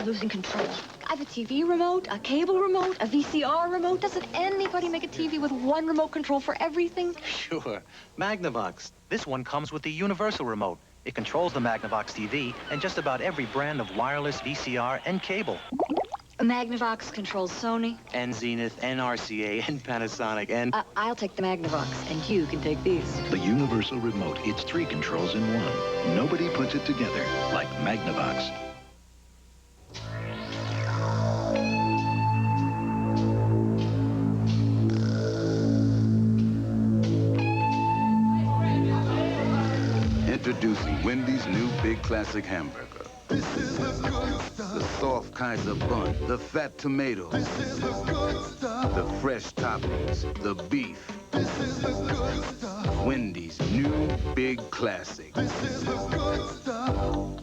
losing control. I have a TV remote, a cable remote, a VCR remote. Doesn't anybody make a TV with one remote control for everything? Sure. Magnavox. This one comes with the universal remote. It controls the Magnavox TV and just about every brand of wireless, VCR, and cable. A Magnavox controls Sony. And Zenith, and RCA, and Panasonic, and... I'll take the Magnavox, and you can take these. The universal remote. It's 3 controls in one. Nobody puts it together like Magnavox. Introducing Wendy's new Big Classic Hamburger. This is the good stuff. The soft Kaiser bun, the fat tomato. This is the good stuff. The fresh toppings, the beef. This is the good stuff. Wendy's new Big Classic. This is the good stuff.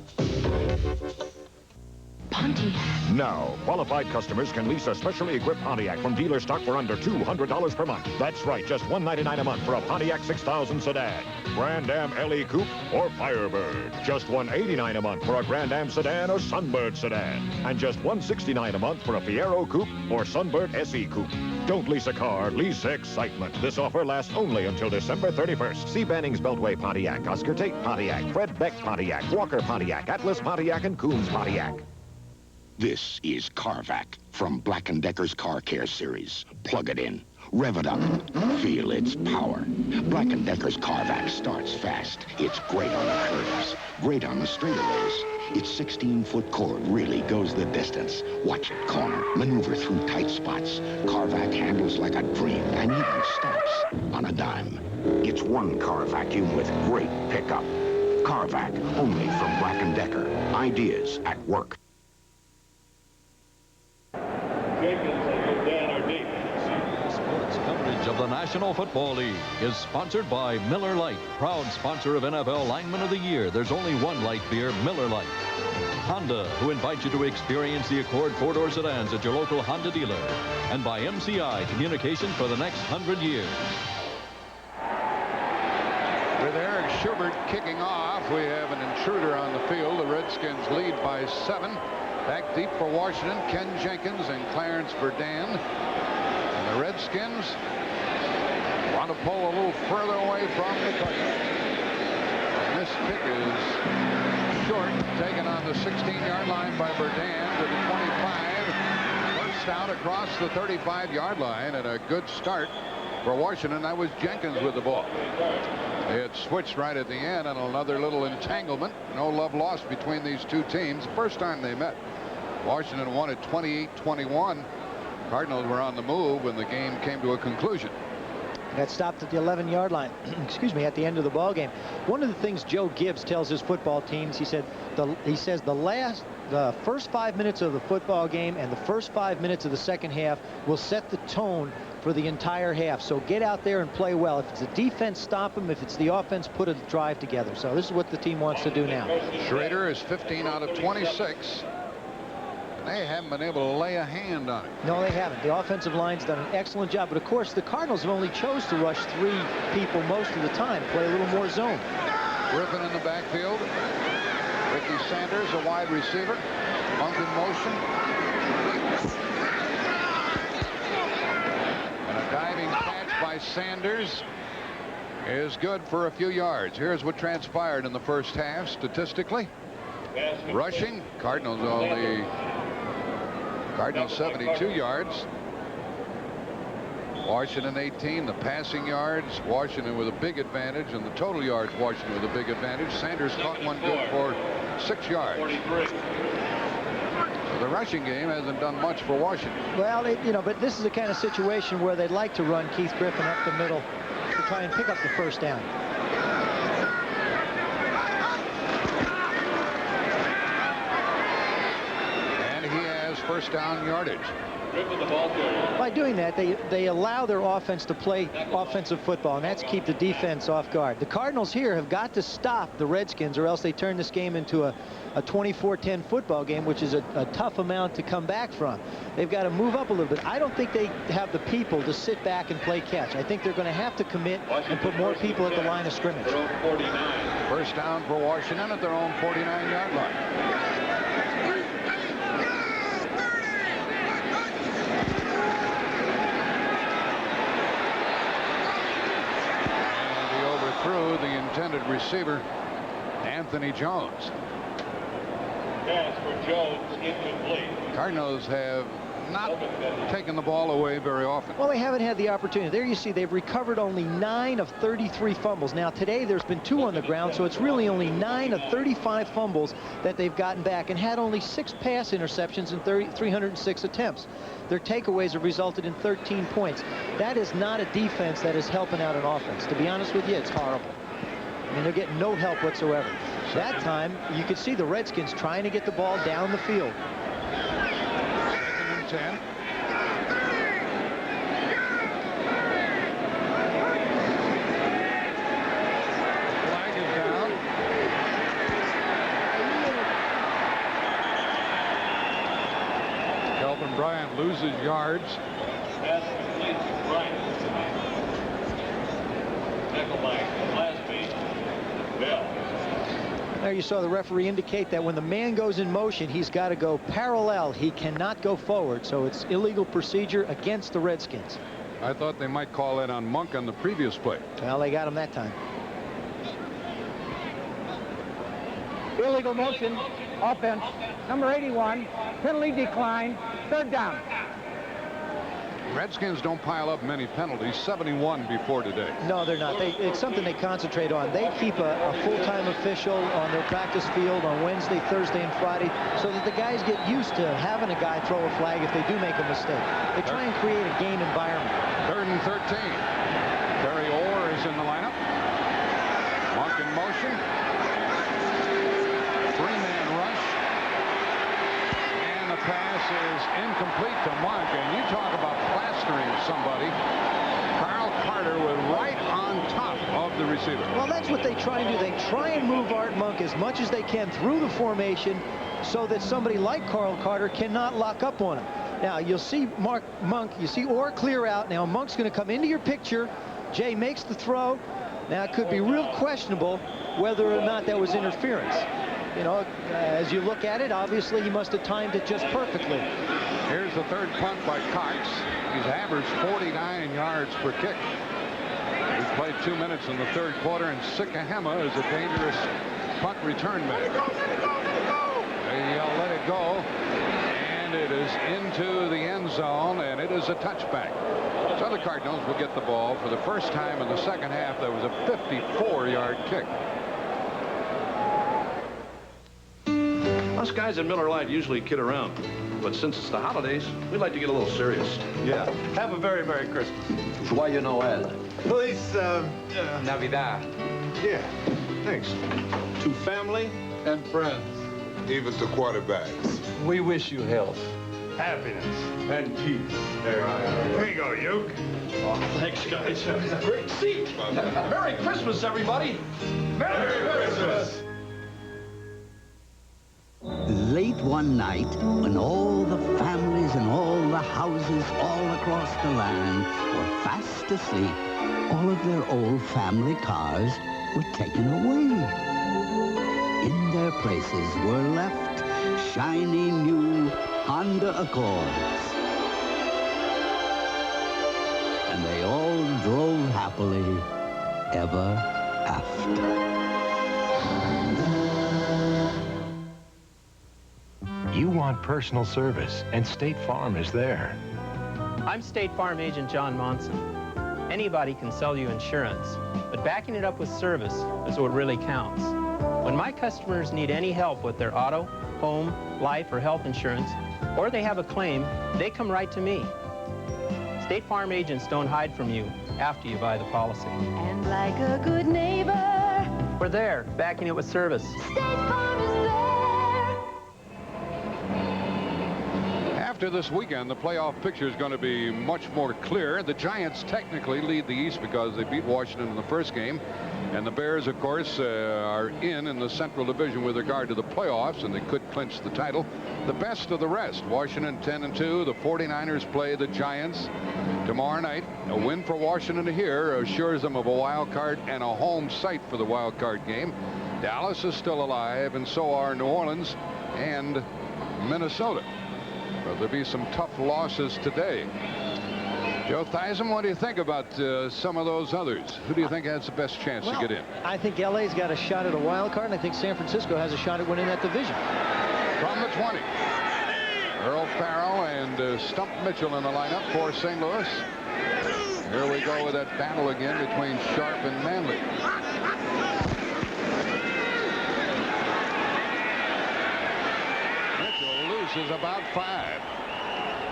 Pontiac. Now, qualified customers can lease a specially equipped Pontiac from dealer stock for under $200 per month. That's right, just $199 a month for a Pontiac 6000 sedan, Grand Am LE Coupe, or Firebird. Just $189 a month for a Grand Am sedan or Sunbird sedan. And just $169 a month for a Fiero Coupe or Sunbird SE Coupe. Don't lease a car, lease excitement. This offer lasts only until December 31st. See Banning's Beltway Pontiac, Oscar Tate Pontiac, Fred Beck Pontiac, Walker Pontiac, Atlas Pontiac, and Coombs Pontiac. This is Carvac from Black & Decker's Car Care Series. Plug it in, rev it up, feel its power. Black & Decker's Carvac starts fast. It's great on the curves, great on the straightaways. Its 16-foot cord really goes the distance. Watch it corner, maneuver through tight spots. Carvac handles like a dream and even stops on a dime. It's one car vacuum with great pickup. Carvac, only from Black & Decker. Ideas at work. Sports coverage of the National Football League is sponsored by Miller Lite, proud sponsor of NFL Lineman of the Year. There's only one light beer, Miller Lite. Honda, who invites you to experience the Accord four-door sedans at your local Honda dealer. And by MCI, communications for the next 100 years. With Eric Schubert kicking off, we have an intruder on the field. The Redskins lead by 7. Back deep for Washington, Ken Jenkins and Clarence Verdun. And the Redskins want to pull a little further away from the Cardinals. And this kick is short, taken on the 16-yard line by Verdun to the 25. First down across the 35-yard line, and a good start for Washington. That was Jenkins with the ball. It switched right at the end, and another little entanglement. No love lost between these two teams. The first time they met, Washington won it 28-21. Cardinals were on the move when the game came to a conclusion. Got stopped at the 11-yard line, excuse me, at the end of the ball game. One of the things Joe Gibbs tells his football teams, he says the first 5 minutes of the football game and the first 5 minutes of the second half will set the tone for the entire half. So get out there and play well. If it's the defense, stop them. If it's the offense, put a drive together. So this is what the team wants to do now. Schrader is 15 out of 26. They haven't been able to lay a hand on it. No, they haven't. The offensive line's done an excellent job. But, of course, the Cardinals have only chose to rush 3 people most of the time, play a little more zone. Griffin in the backfield. Ricky Sanders, a wide receiver. Monk in motion. And a diving catch by Sanders is good for a few yards. Here's what transpired in the first half statistically. Rushing, Cardinals 72 yards. Washington 18. The passing yards, Washington with a big advantage, and the total yards, Washington with a big advantage. Sanders caught one good for 6 yards. So the rushing game hasn't done much for Washington. Well, but this is the kind of situation where they'd like to run Keith Griffin up the middle to try and pick up the first down. First down yardage. By doing that, they allow their offense to play offensive football, and that's keep the defense off guard. The Cardinals here have got to stop the Redskins, or else they turn this game into a 24-10 football game, which is a tough amount to come back from. They've got to move up a little bit. I don't think they have the people to sit back and play catch. I think they're going to have to commit and put more people at the line of scrimmage. First down for Washington at their own 49-yard line. receiver, Anthony Jones. Pass for Jones, incomplete. Cardinals have not taken the ball away very often. Well, they haven't had the opportunity. There you see they've recovered only 9 of 33 fumbles. Now today there's been 2 on the ground, so it's really only 9 of 35 fumbles that they've gotten back, and had only 6 pass interceptions in 306 attempts. Their takeaways have resulted in 13 points. That is not a defense that is helping out an offense. To be honest with you, it's horrible. I mean, they're getting no help whatsoever. That time, you could see the Redskins trying to get the ball down the field. 10. Flag is down. Kelvin Bryant loses yards. Pass complete to Bryant. Nickel back. Last beat. Bell. There you saw the referee indicate that when the man goes in motion, he's got to go parallel. He cannot go forward, so it's illegal procedure against the Redskins. I thought they might call in on Monk on the previous play. Well, they got him that time. Illegal motion, offense, number 81, penalty decline, 3rd down. Redskins don't pile up many penalties, 71 before today. No, they're not. It's something they concentrate on. They keep a full-time official on their practice field on Wednesday, Thursday, and Friday, so that the guys get used to having a guy throw a flag if they do make a mistake. They try and create a game environment. 3rd and 13. Terry Orr is in the lineup. Monk in motion. 3-man rush. And the pass is incomplete to Monk. And you talk about plastering somebody. Carl Carter was right on top of the receiver. Well, that's what they try and do. They try and move Art Monk as much as they can through the formation so that somebody like Carl Carter cannot lock up on him. Now, you'll see Monk, you see Orr clear out. Now, Monk's going to come into your picture. Jay makes the throw. Now, it could be real questionable whether or not that was interference. You know, as you look at it, obviously he must have timed it just perfectly. Here's the 3rd punt by Cox. He's averaged 49 yards per kick. He's played 2 minutes in the 3rd quarter, and Sikahema is a dangerous punt return man. They let it go, and it is into the end zone, and it is a touchback. So the Cardinals will get the ball for the first time in the 2nd half. That was a 54-yard kick. Us guys at Miller Lite usually kid around, but since it's the holidays, we'd like to get a little serious. Yeah. Have a very Merry Christmas. Joyeux Noël. Feliz Navidad. Yeah, thanks. To family and friends. Even to quarterbacks. We wish you health, happiness, and peace. Here you go, Uke. Oh, thanks, guys. Great seat. Merry Christmas, everybody. Merry Christmas. Late one night, when all the families and all the houses all across the land were fast asleep, all of their old family cars were taken away. In their places were left shiny new Honda Accords. And they all drove happily ever after. You want personal service, and State Farm is there. I'm State Farm Agent John Monson. Anybody can sell you insurance, but backing it up with service is what really counts. When my customers need any help with their auto, home, life, or health insurance, or they have a claim, they come right to me. State Farm agents don't hide from you after you buy the policy. And like a good neighbor, we're there, backing it with service. State Farm is there. After this weekend, the playoff picture is going to be much more clear. The Giants technically lead the East because they beat Washington in the first game. And the Bears, of course, are in the Central Division with regard to the playoffs, and they could clinch the title. The best of the rest, Washington 10-2. The 49ers play the Giants tomorrow night. A win for Washington here assures them of a wild card and a home site for the wild card game. Dallas is still alive, and so are New Orleans and Minnesota. But there'll be some tough losses today. Joe Theismann, what do you think about some of those others? Who do you think has the best chance to get in? I think LA's got a shot at a wild card, and I think San Francisco has a shot at winning that division. From the 20, Earl Farrell and Stump Mitchell in the lineup for St. Louis. Here we go with that battle again between Sharp and Manley. Mitchell loses about 5.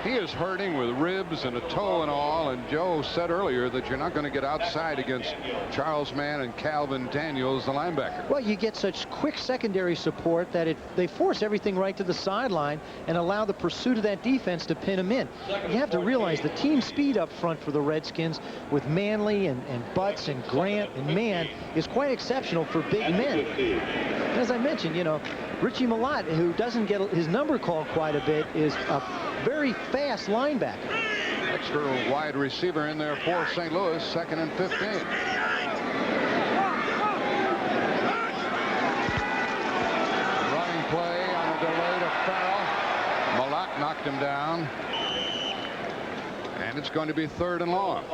He is hurting with ribs and a toe and all, and Joe said earlier that you're not going to get outside against Charles Mann and Calvin Daniels, the linebacker. Well, you get such quick secondary support that they force everything right to the sideline and allow the pursuit of that defense to pin them in. You have to realize the team speed up front for the Redskins with Manley and Butts and Grant and Mann is quite exceptional for big men. And as I mentioned, you know, Richie Malott, who doesn't get his number called quite a bit, is a very fast linebacker. Extra wide receiver in there for St. Louis, 2nd and 15. Running play on a delay to Farrell. Malott knocked him down. And it's going to be 3rd and long.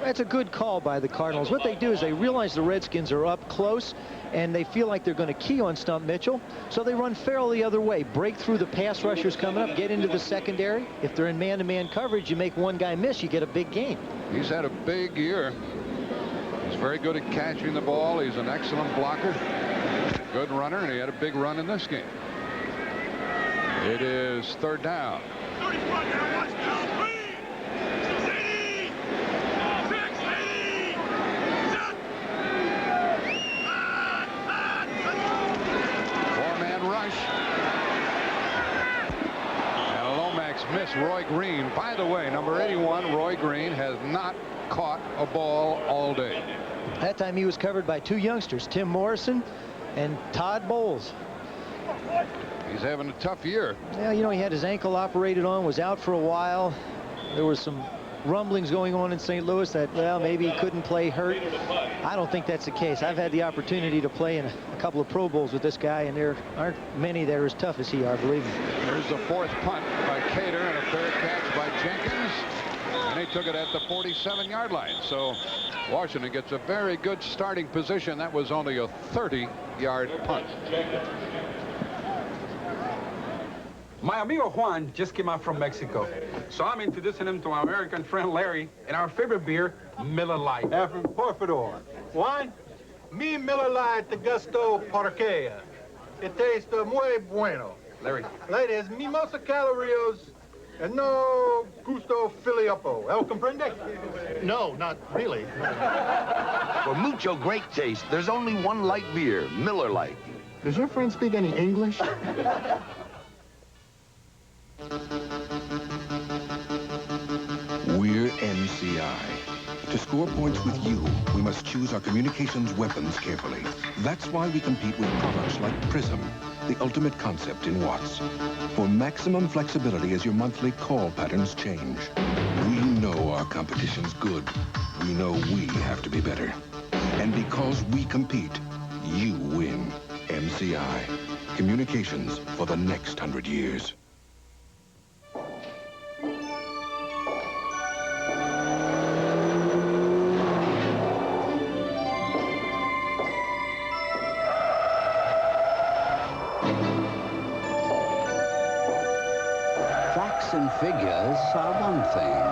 That's a good call by the Cardinals. What they do is they realize the Redskins are up close, and they feel like they're going to key on Stump Mitchell, so they run Farrell the other way, break through the pass rushers coming up, get into the secondary. If they're in man-to-man coverage, you make one guy miss, you get a big gain. He's had a big year. He's very good at catching the ball. He's an excellent blocker, good runner, and he had a big run in this game. It is 3rd down. Miss Roy Green. By the way, number 81, Roy Green, has not caught a ball all day. That time he was covered by 2 youngsters, Tim Morrison and Todd Bowles. He's having a tough year. Yeah, you know, he had his ankle operated on, was out for a while. There was some rumblings going on in St. Louis that, well, maybe he couldn't play hurt. I don't think that's the case. I've had the opportunity to play in a couple of Pro Bowls with this guy, and there aren't many that are as tough as he are, believe me. There's the 4th punt by Cater and a 3rd catch by Jenkins. And he took it at the 47-yard line. So Washington gets a very good starting position. That was only a 30-yard punt. My amigo Juan just came out from Mexico, so I'm introducing him to my American friend Larry and our favorite beer, Miller Lite. Por favor. Juan, mi Miller Lite de gusto porque it tastes muy bueno. Larry. Ladies, mimosa calorías and no gusto filiopo. El comprende? No, not really. For mucho great taste, there's only one light beer, Miller Lite. Does your friend speak any English? We're MCI. To score points with you, we must choose our communications weapons carefully. That's why we compete with products like Prism, the ultimate concept in watts. For maximum flexibility as your monthly call patterns change. We know our competition's good. We know we have to be better. And because we compete, you win. MCI. Communications for the next 100 years. And figures are one thing,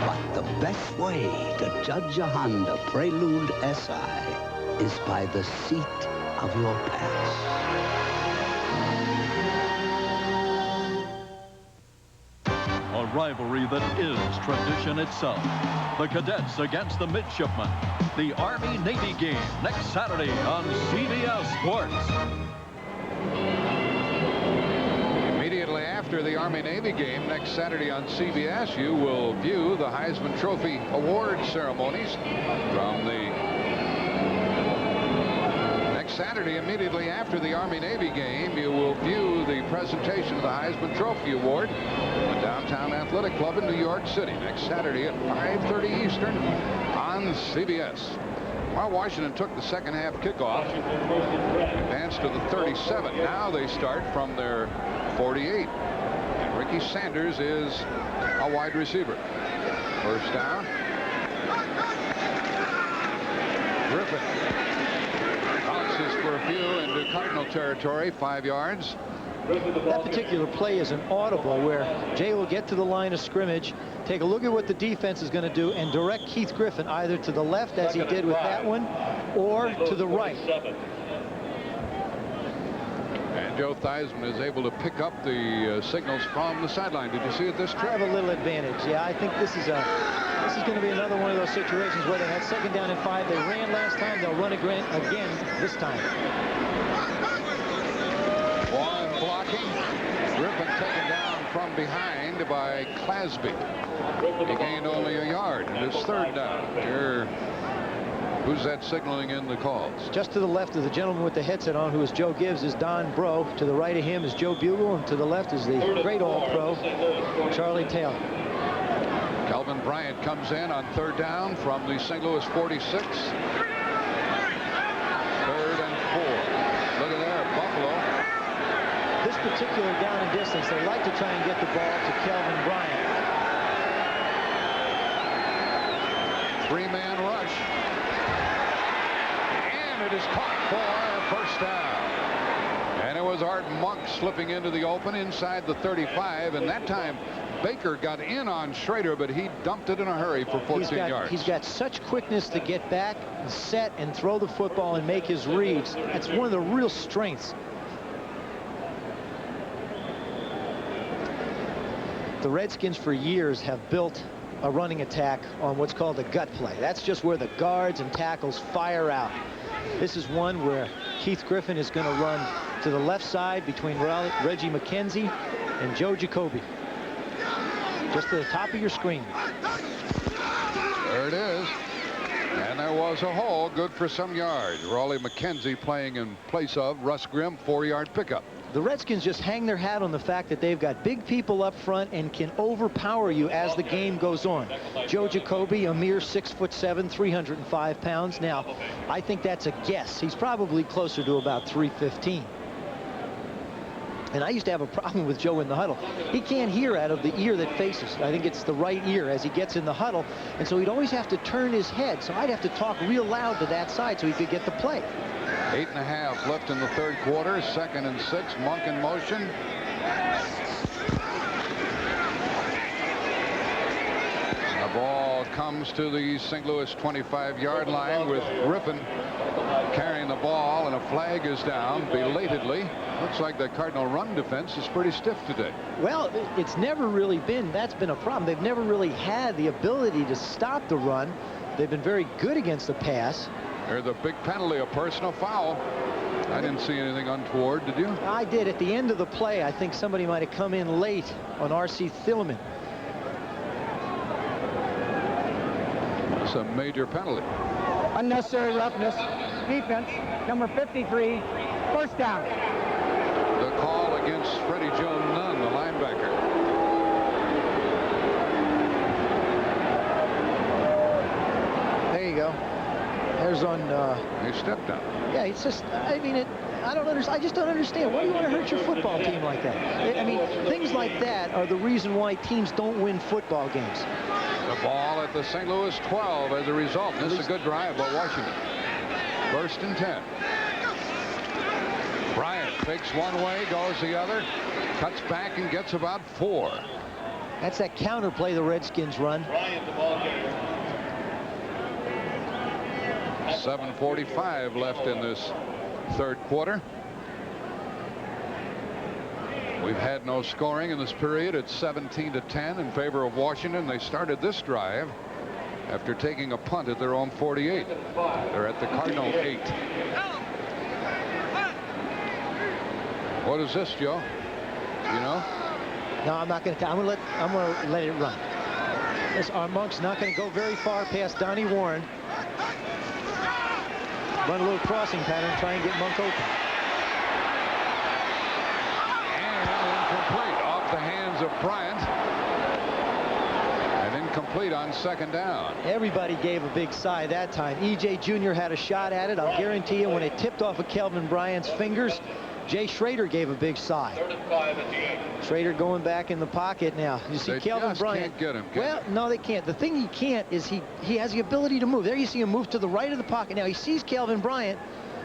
but the best way to judge a Honda Prelude SI is by the seat of your pants. A rivalry that is tradition itself. The cadets against the midshipmen. The Army-Navy game next Saturday on CBS Sports. Immediately after the Army-Navy game next Saturday on CBS, you will view the Heisman Trophy award ceremonies from the next Saturday. Immediately after the Army-Navy game, you will view the presentation of the Heisman Trophy Award at the Downtown Athletic Club in New York City next Saturday at 5:30 Eastern on CBS. While Washington took the second half kickoff, advanced to the 37. Now they start from their 48. And Ricky Sanders is a wide receiver. First down. Griffin bounces for a few into Cardinal territory, 5 yards. That particular play is an audible where Jay will get to the line of scrimmage, take a look at what the defense is going to do, and direct Keith Griffin either to the left, as he did with that one, or to the right. And Joe Theismann is able to pick up the signals from the sideline. Did you see it this trip? I have a little advantage. Yeah, I think this is going to be another one of those situations where they had 2nd down and 5. They ran last time. They'll run again this time. One blocking. Griffin taken down from behind by Clasby. He gained only a yard. It is 3rd down. Here, who's that signaling in the calls? Just to the left of the gentleman with the headset on, who is Joe Gibbs, is Don Bro. To the right of him is Joe Bugle, and to the left is the great All-Pro, Charlie Taylor. Calvin Bryant comes in on 3rd down from the St. Louis 46. 3rd and 4. Look at there, Buffalo. This particular down and distance, they like to try and get the ball to Calvin Bryant. 3-man rush. And it is caught for a 1st down. And it was Art Monk slipping into the open inside the 35, and that time Baker got in on Schrader, but he dumped it in a hurry for 14 yards. He's got such quickness to get back and set and throw the football and make his reads. That's one of the real strengths. The Redskins for years have built a running attack on what's called a gut play. That's just where the guards and tackles fire out. This is one where Keith Griffin is going to run to the left side between Reggie McKenzie and Joe Jacoby. Just to the top of your screen. There it is. And there was a hole, good for some yards. Raleigh McKenzie playing in place of Russ Grimm, 4-yard pickup. The Redskins just hang their hat on the fact that they've got big people up front and can overpower you as the game goes on. Joe Jacoby, a mere 6'7", 305 pounds. Now, I think that's a guess. He's probably closer to about 315. And I used to have a problem with Joe in the huddle. He can't hear out of the ear that faces. I think it's the right ear as he gets in the huddle. And so he'd always have to turn his head. So I'd have to talk real loud to that side so he could get the play. 8.5 left in the 3rd quarter. 2nd and 6. Monk in motion. The ball comes to the St. Louis 25-yard line with Griffin carrying the ball, and a flag is down belatedly. Looks like the Cardinal run defense is pretty stiff today. Well, it's never really been. That's been a problem. They've never really had the ability to stop the run. They've been very good against the pass. There's a big penalty, a personal foul. I didn't see anything untoward, did you? I did. At the end of the play, I think somebody might have come in late on R.C. Thielman. That's a major penalty. Unnecessary roughness. Defense, number 53, 1st down. The call against Freddie Joe Nunn, the linebacker. There you go. There's on. He stepped down. Yeah, it's just. I mean, I don't understand. I just don't understand. Why do you want to hurt your football team like that? I mean, things like that are the reason why teams don't win football games. The ball at the St. Louis 12 as a result. This is a good drive by Washington. 1st and 10. Bryant fakes one way, goes the other, cuts back and gets about 4. That's that counter play the Redskins run. 7:45 left in this 3rd quarter. We've had no scoring in this period. It's 17-10 in favor of Washington. They started this drive after taking a punt at their own 48. They're at the Cardinal 8. What is this, Joe? You know? No, I'm not going to. I'm going to let it run. This Monk's not going to go very far past Donnie Warren. Run a little crossing pattern, try and get Monk open. And incomplete off the hands of Bryant. And incomplete on 2nd down. Everybody gave a big sigh that time. E.J. Jr. had a shot at it. I'll guarantee you when it tipped off of Kelvin Bryant's fingers, Jay Schrader gave a big sigh. Schrader going back in the pocket now. You see They Calvin just Bryant. can't get him, can Well, no, they can't. The thing he can't is he has the ability to move. There you see him move to the right of the pocket. Now he sees Calvin Bryant.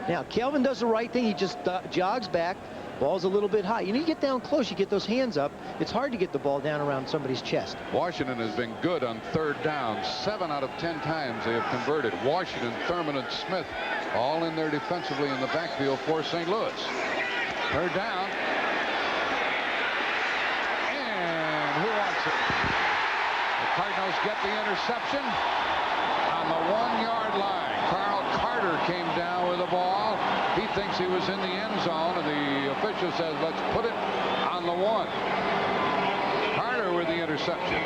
Now Calvin does the right thing. He just jogs back. Ball's a little bit high. You need to get down close. You get those hands up. It's hard to get the ball down around somebody's chest. Washington has been good on third down. 7 out of 10 times they have converted. Washington, Thurman, and Smith all in there defensively in the backfield for St. Louis. Third down. And who wants it? The Cardinals get the interception on the 1-yard line. Carl Carter came down with the ball. He thinks he was in the end zone, and the official says, let's put it on the 1. Carter with the interception.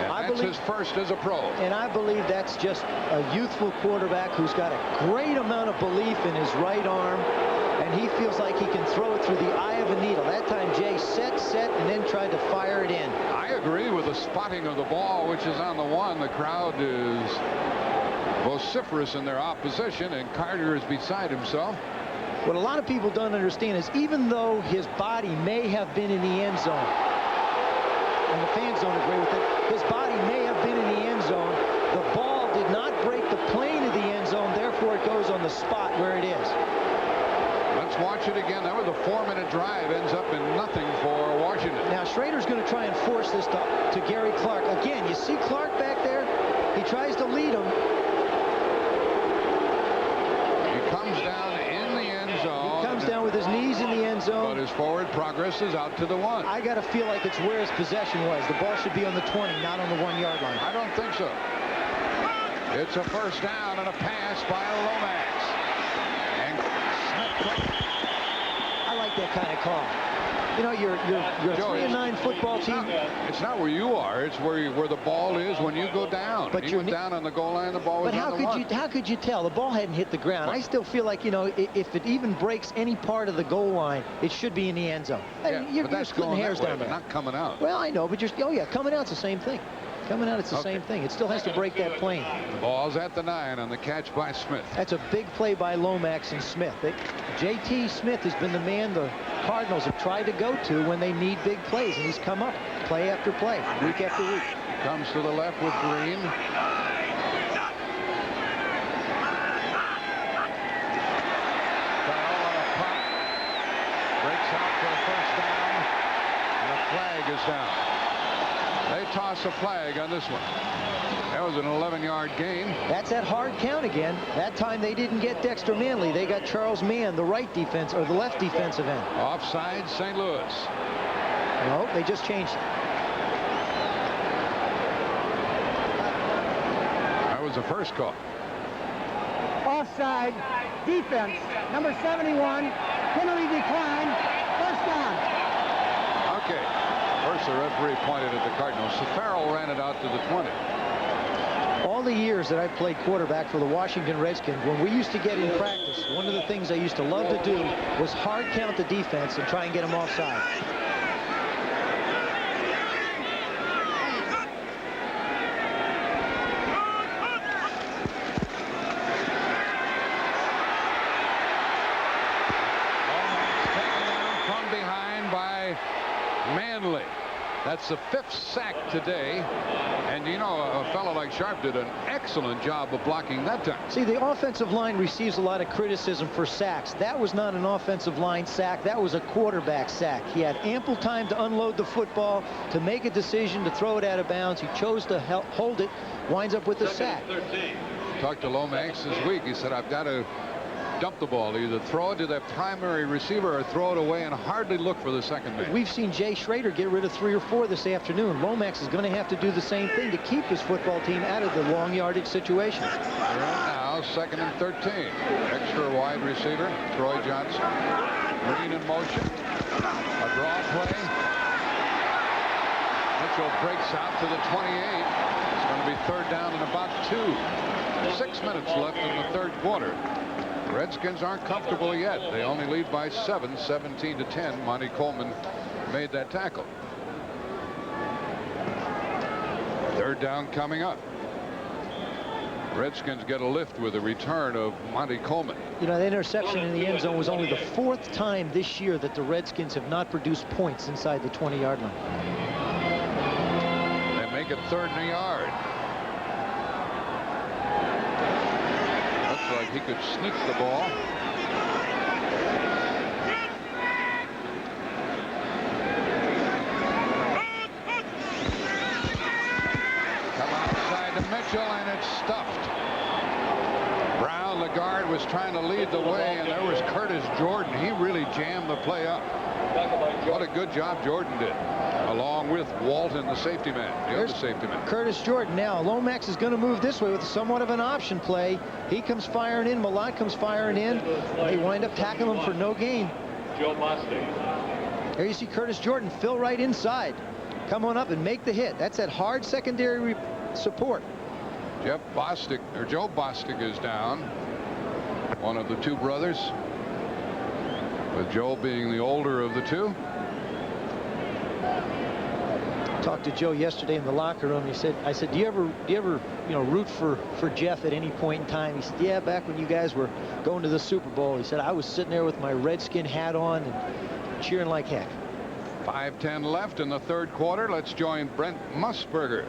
That's his first as a pro. And I believe that's just a youthful quarterback who's got a great amount of belief in his right arm, and he feels like he can throw it through the eye of a needle. That time Jay set, and then tried to fire it in. I agree with the spotting of the ball, which is on the 1. The crowd is vociferous in their opposition, and Carter is beside himself. What a lot of people don't understand is even though his body may have been in the end zone, and the fans don't agree with it, his body may have been in the end zone, the ball did not break the plane of the end zone, therefore it goes on the spot where it is. Let's watch it again. That was a 4-minute drive, ends up in nothing for Washington. Now Schrader's going to try and force this to Gary Clark. Again, you see Clark back there? He tries to lead him. He comes down in the end zone. He comes down with his knees in the end zone. But his forward progress is out to the 1. I got to feel like it's where his possession was. The ball should be on the 20, not on the 1-yard line. I don't think so. It's a first down and a pass by Lomax. And I like that kind of call. You know, you're a 3-9 football team. It's not where you are. It's where the ball is when you go down. But you went down on the goal line. The ball was but on the 1. How could you tell? The ball hadn't hit the ground. I still feel like, you know, if it even breaks any part of the goal line, it should be in the end zone. Yeah, you're but that's splitting going hairs that way, down there. but not coming out. Well, I know, but coming out's the same thing. Coming out, it's the same thing. It still has to break that plane. The ball's at the 9 on the catch by Smith. That's a big play by Lomax and Smith. J.T. Smith has been the man the Cardinals have tried to go to when they need big plays, and he's come up play after play, week after week. Comes to the left with Green. Breaks out for a first down, and a flag is down. They toss a flag on this one. That was an 11-yard gain. That's that hard count again. That time they didn't get Dexter Manley. They got Charles Mann, the right defense or the left defensive end. Offside, St. Louis. No, they just changed it. That was the first call. Offside, defense, number 71, penalty decline, first down. Okay. First, the referee pointed at the Cardinals. So Farrell ran it out to the 20. All the years that I played quarterback for the Washington Redskins, when we used to get in practice, one of the things I used to love to do was hard count the defense and try and get them offside. From behind by Manley. That's the 5th sack today. And, you know, a fellow like Sharp did an excellent job of blocking that time. See, the offensive line receives a lot of criticism for sacks. That was not an offensive line sack. That was a quarterback sack. He had ample time to unload the football, to make a decision, to throw it out of bounds. He chose to hold it, winds up with the sack. Talked to Lomax this week. He said, I've got to dump the ball, either throw it to that primary receiver or throw it away and hardly look for the second man. We've seen Jay Schrader get rid of 3 or 4 this afternoon. Lomax is going to have to do the same thing to keep his football team out of the long yardage situations. Now, 2nd and 13. Extra wide receiver, Troy Johnson. Green in motion. A draw play. Mitchell breaks out to the 28. It's going to be 3rd down and about 2. 6 minutes left in the 3rd quarter. Redskins aren't comfortable yet. They only lead by 7, 17-10. Monty Coleman made that tackle. 3rd down coming up. Redskins get a lift with a return of Monty Coleman. You know, the interception in the end zone was only the 4th time this year that the Redskins have not produced points inside the 20-yard line. They make it 3rd and a yard. Looks like he could sneak the ball. Mitchell, and it's stuffed. Brown, the guard, was trying to lead the way, and there was Curtis Jordan. He really jammed the play up. What a good job Jordan did, along with Walton, the safety man, the other safety man. Curtis Jordan now. Lomax is going to move this way with somewhat of an option play. He comes firing in. Malott comes firing in. They wind up tackling him for no gain. Joe Bostic. There you see Curtis Jordan fill right inside. Come on up and make the hit. That's that hard secondary support. Joe Bostic is down. One of the two brothers, with Joe being the older of the two. Talked to Joe yesterday in the locker room. He said, I said, do you ever root for Jeff at any point in time? He said, yeah, back when you guys were going to the Super Bowl. He said, I was sitting there with my Redskin hat on and cheering like heck. 5:10 left in the 3rd quarter. Let's join Brent Musburger.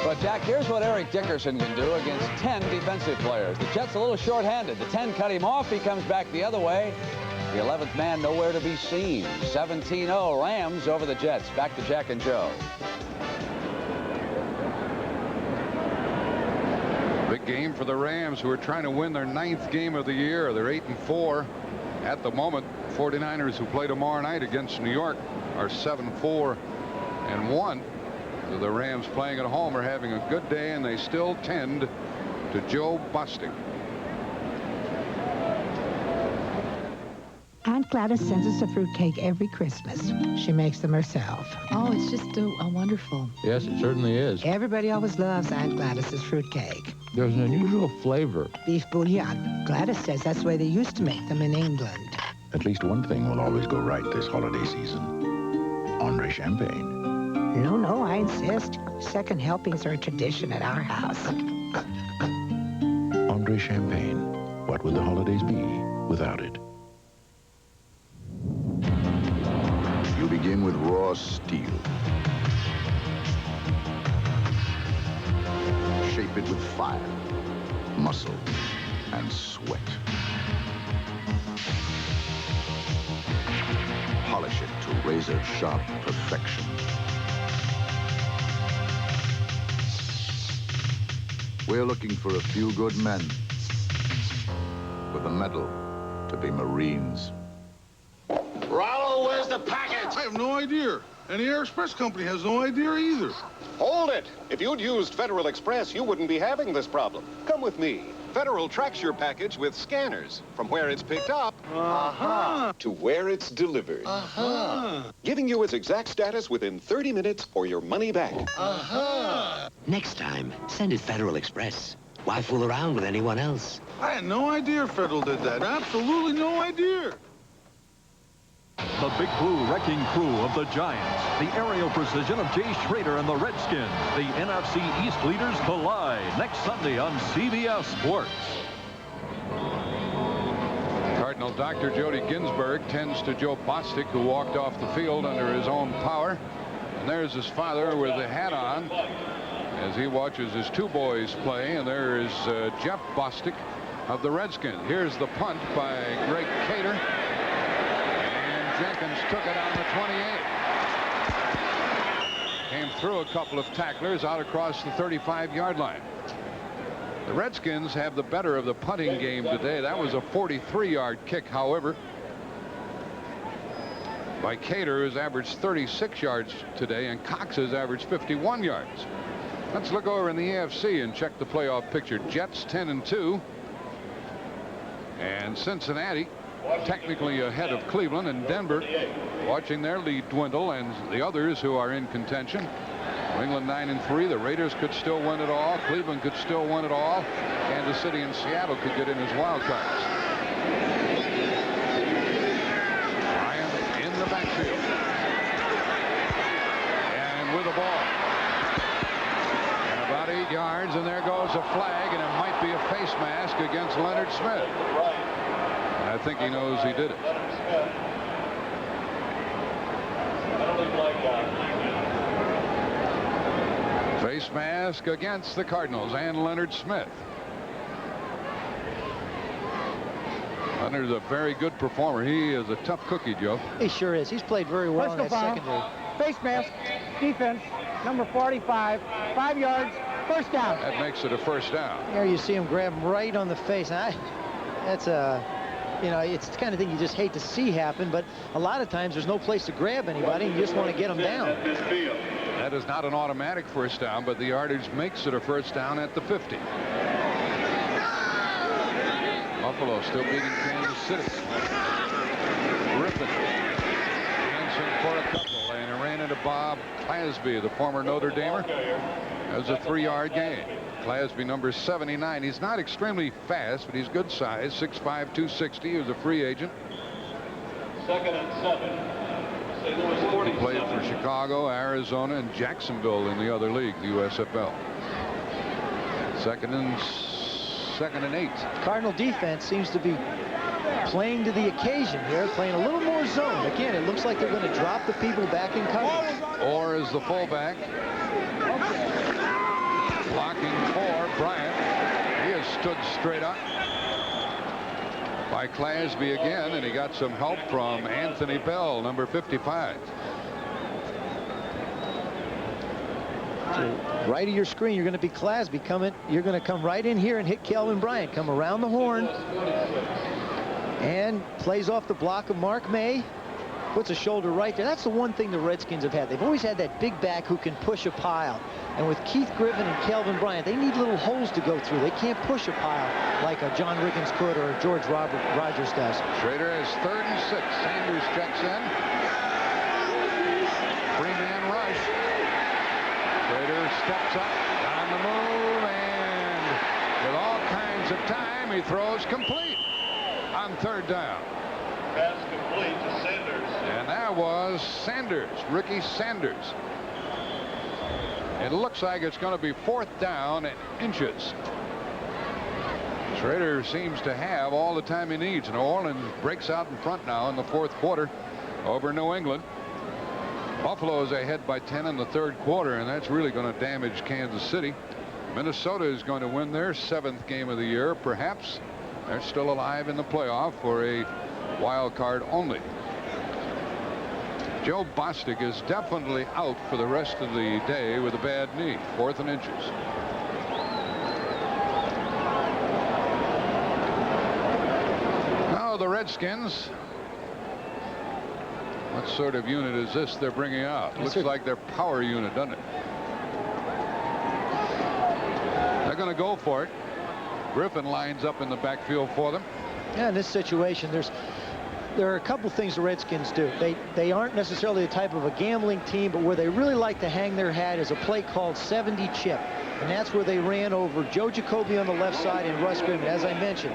But, Jack, here's what Eric Dickerson can do against 10 defensive players. The Jets a little short-handed. The 10 cut him off. He comes back the other way. The 11th man nowhere to be seen. 17-0 Rams over the Jets. Back to Jack and Joe. Big game for the Rams, who are trying to win their 9th game of the year. They're 8-4 at the moment. 49ers, who play tomorrow night against New York, are 7-4-1. The Rams playing at home are having a good day, and they still tend to Joe Bostic. Aunt Gladys sends us a fruitcake every Christmas. She makes them herself. Oh, it's just a wonderful. Yes, it certainly is. Everybody always loves Aunt Gladys's fruitcake. There's an unusual flavor. Beef bouillon. Gladys says that's the way they used to make them in England. At least one thing will always go right this holiday season. Andre Champagne. No, I insist. Second helpings are a tradition at our house. Andre Champagne. What would the holidays be without it? You begin with raw steel. Shape it with fire, muscle, and sweat. Polish it to razor-sharp perfection. We're looking for a few good men with a medal to be Marines. Rollo, where's the package? I have no idea. And the Air Express Company has no idea either. Hold it. If you'd used Federal Express, you wouldn't be having this problem. Come with me. Federal tracks your package with scanners from where it's picked up to where it's delivered. Giving you its exact status within 30 minutes or your money back. Next time, send it Federal Express. Why fool around with anyone else? I had no idea Federal did that. Absolutely no idea. The Big Blue Wrecking Crew of the Giants. The aerial precision of Jay Schrader and the Redskins. The NFC East leaders collide next Sunday on CBS Sports. Cardinal Dr. Jody Ginsburg tends to Joe Bostic, who walked off the field under his own power. And there's his father with the hat on as he watches his two boys play. And there is Jeff Bostic of the Redskins. Here's the punt by Greg Cater. Jenkins took it on the 28. Came through a couple of tacklers out across the 35-yard line. The Redskins have the better of the punting game today. That was a 43-yard kick, however, by Cater, who's averaged 36 yards today, and Cox has averaged 51 yards. Let's look over in the AFC and check the playoff picture. Jets 10-2, and Cincinnati technically ahead of Cleveland, and Denver watching their lead dwindle, and the others who are in contention. New England 9-3. The Raiders could still win it all. Cleveland could still win it all. Kansas City and Seattle could get in as wild cards. Ryan in the backfield and with the ball. And about 8 yards. a flag, and it might be a face mask against Leonard Smith. And I think he knows he did it. Face mask against the Cardinals and Leonard Smith. Leonard's a very good performer. He is a tough cookie, Joe. He sure is. He's played very well in that secondary. Face mask, defense, number 45, 5 yards, first down. That makes it a first down. There you see him grab him right on the face. That's a, you know, it's the kind of thing you just hate to see happen, but a lot of times there's no place to grab anybody. You just want to get them down. That is not an automatic first down, but the yardage makes it a first down at the 50. Buffalo still beating Kansas City. Griffin dancing for a couple, and it ran into Bob Clasby, the former Notre Damer. That was a 3-yard gain. Clasby, number 79. He's not extremely fast, but he's good size. 6'5", 260. He was a free agent. 2nd and 7. He played for Chicago, Arizona, and Jacksonville in the other league, the USFL. Second and 8. Cardinal defense seems to be playing to the occasion here, playing a little more zone. Again, it looks like they're going to drop the people back in coverage. Or is the fullback blocking for Bryant. He has stood straight up by Clasby again, and he got some help from Anthony Bell, number 55. Right of your screen, you're going to be Clasby coming. You're going to come right in here and hit Kelvin Bryant. Come around the horn and plays off the block of Mark May. Puts a shoulder right there. That's the one thing the Redskins have had. They've always had that big back who can push a pile. And with Keith Griffin and Kelvin Bryant, they need little holes to go through. They can't push a pile like a John Riggins could or a George Rogers does. Schrader has 3rd and 6. Sanders checks in. 3-man rush. Schrader steps up on the move, and with all kinds of time, he throws complete on 3rd down. Pass complete to Sanders. And that was Sanders, Ricky Sanders. It looks like it's going to be 4th down and inches. Schrader seems to have all the time he needs. New Orleans breaks out in front now in the 4th quarter over New England. Buffalo is ahead by 10 in the 3rd quarter, and that's really going to damage Kansas City. Minnesota is going to win their 7th game of the year. Perhaps they're still alive in the playoff for a wild card only. Joe Bostic is definitely out for the rest of the day with a bad knee. 4th and inches. Now the Redskins. What sort of unit is this they're bringing out? Looks like their power unit, doesn't it? They're going to go for it. Griffin lines up in the backfield for them. Yeah, in this situation, there are a couple things the Redskins do. They aren't necessarily the type of a gambling team, but where they really like to hang their hat is a play called 70 chip. And that's where they ran over Joe Jacoby on the left side and Russ Griffin. As I mentioned,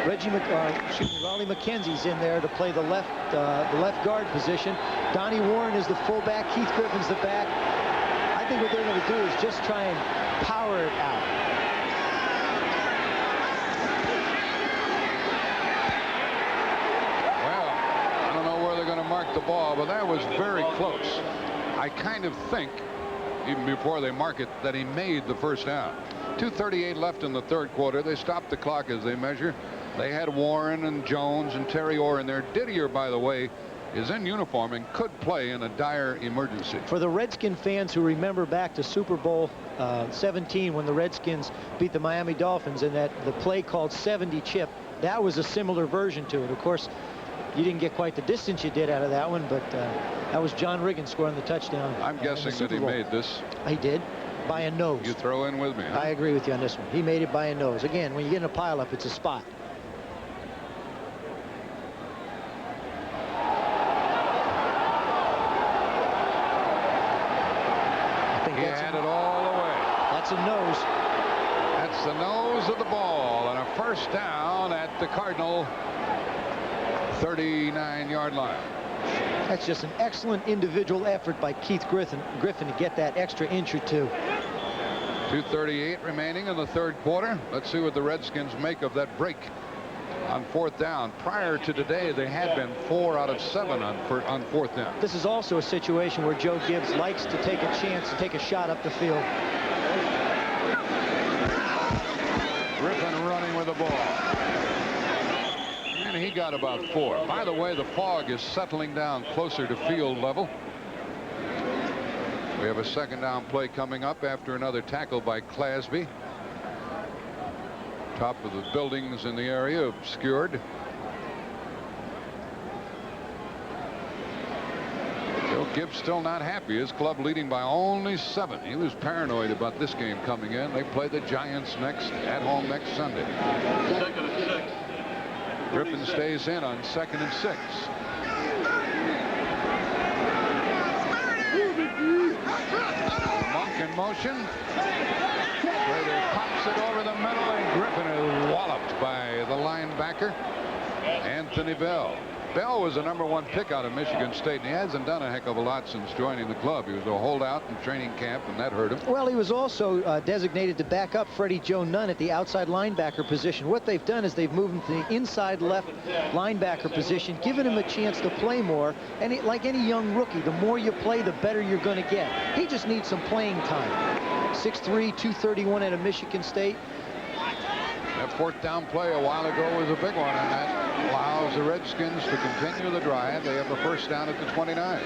Raleigh McKenzie's in there to play the left guard position. Donnie Warren is the fullback. Keith Griffin's the back. I think what they're going to do is just try and power it out. Mark the ball, but that was very close. I kind of think, even before they mark it, that he made the first down. 2:38 left in the 3rd quarter. They stopped the clock as they measure. They had Warren and Jones and Terry Orr in there. Didier, by the way, is in uniform and could play in a dire emergency. For the Redskin fans who remember back to Super Bowl 17 when the Redskins beat the Miami Dolphins, and that the play called 70 chip, that was a similar version to it. Of course, you didn't get quite the distance you did out of that one, but that was John Riggins scoring the touchdown. I'm guessing that he made this. He did, by a nose. You throw in with me, huh? I agree with you on this one. He made it by a nose. Again, when you get in a pileup, it's a spot. I think he had it all the way. That's a nose. That's the nose of the ball, and a first down at the Cardinal 39-yard line. That's just an excellent individual effort by Keith Griffin to get that extra inch or two. 2:38 remaining in the third quarter. Let's see what the Redskins make of that break on fourth down. Prior to today, they had been 4 out of 7 on fourth down. This is also a situation where Joe Gibbs likes to take a chance to take a shot up the field. Griffin running with the ball. And he got about 4. By the way, the fog is settling down closer to field level. We have a second down play coming up after another tackle by Clasby. Top of the buildings in the area obscured. Joe Gibbs still not happy. His club leading by only 7. He was paranoid about this game coming in. They play the Giants at home next Sunday. Griffin stays in on 2nd and 6. Monk in motion. Slater pops it over the middle, and Griffin is walloped by the linebacker, Anthony Bell. Bell was a #1 pick out of Michigan State, and he hasn't done a heck of a lot since joining the club. He was a holdout in training camp, and that hurt him. Well, he was also designated to back up Freddie Joe Nunn at the outside linebacker position. What they've done is they've moved him to the inside left linebacker position, given him a chance to play more. And like any young rookie, the more you play, the better you're going to get. He just needs some playing time. 6'3", 231 out of Michigan State. That fourth down play a while ago was a big one, and that allows the Redskins to continue the drive. They have the first down at the 29.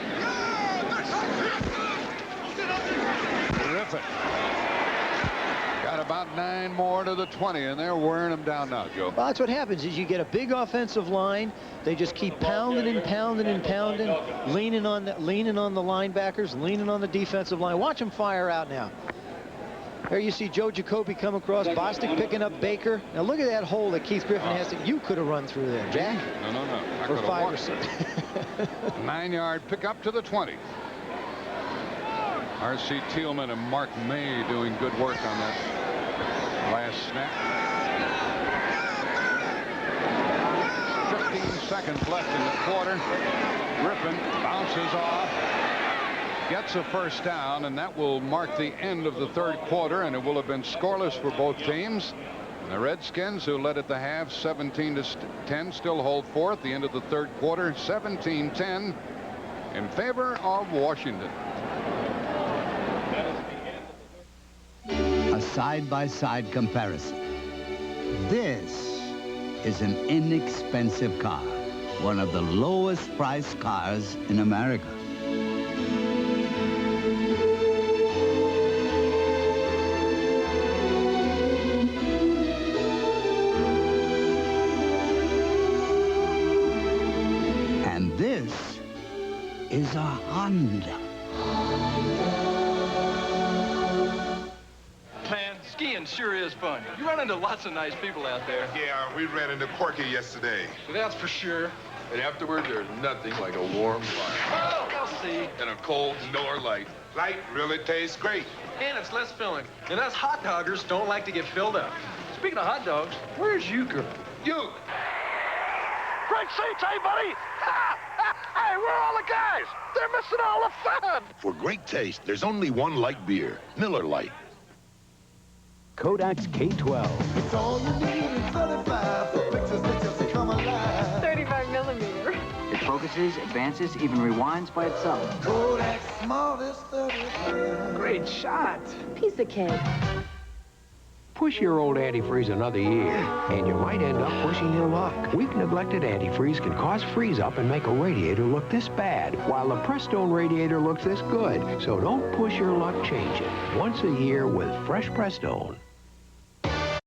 Griffin got about 9 more to the 20, and they're wearing them down now, Joe. Well, that's what happens is you get a big offensive line. They just keep pounding and pounding and pounding, leaning on the linebackers, leaning on the defensive line. Watch them fire out now. There you see Joe Jacoby come across, Bostic picking up Baker. Now look at that hole that Keith Griffin has. You could have run through there, Jack. No. Or 5 or 6. 9-yard pickup to the 20. R.C. Thielman and Mark May doing good work on that last snap. 15 seconds left in the quarter. Griffin bounces off, gets a first down, and that will mark the end of the third quarter, and it will have been scoreless for both teams. And the Redskins, who led at the half 17-10, still hold forth at the end of the third quarter, 17-10 in favor of Washington. A side-by-side comparison. This is an inexpensive car, one of the lowest priced cars in America. And this is a Honda. Man, skiing sure is fun. You run into lots of nice people out there. Yeah, we ran into Corky yesterday. So that's for sure. And afterward, there's nothing like a warm fire. Oh, I'll see. And a cold Miller Lite. Light really tastes great. And it's less filling. And us hot doggers don't like to get filled up. Speaking of hot dogs, where's Euchre? Euchre! Great seats, hey, buddy! Hey, where are all the guys? They're missing all the fun! For great taste, there's only one light beer, Miller Lite. Kodak's K12. It's all you need in 35 for pictures that just come alive. 35 millimeter. It focuses, advances, even rewinds by itself. Kodak's smartest 35. Great shot. Piece of cake. Push your old antifreeze another year, and you might end up pushing your luck. Weak, neglected antifreeze can cause freeze-up and make a radiator look this bad, while the Prestone radiator looks this good. So don't push your luck, change it. Once a year with fresh Prestone.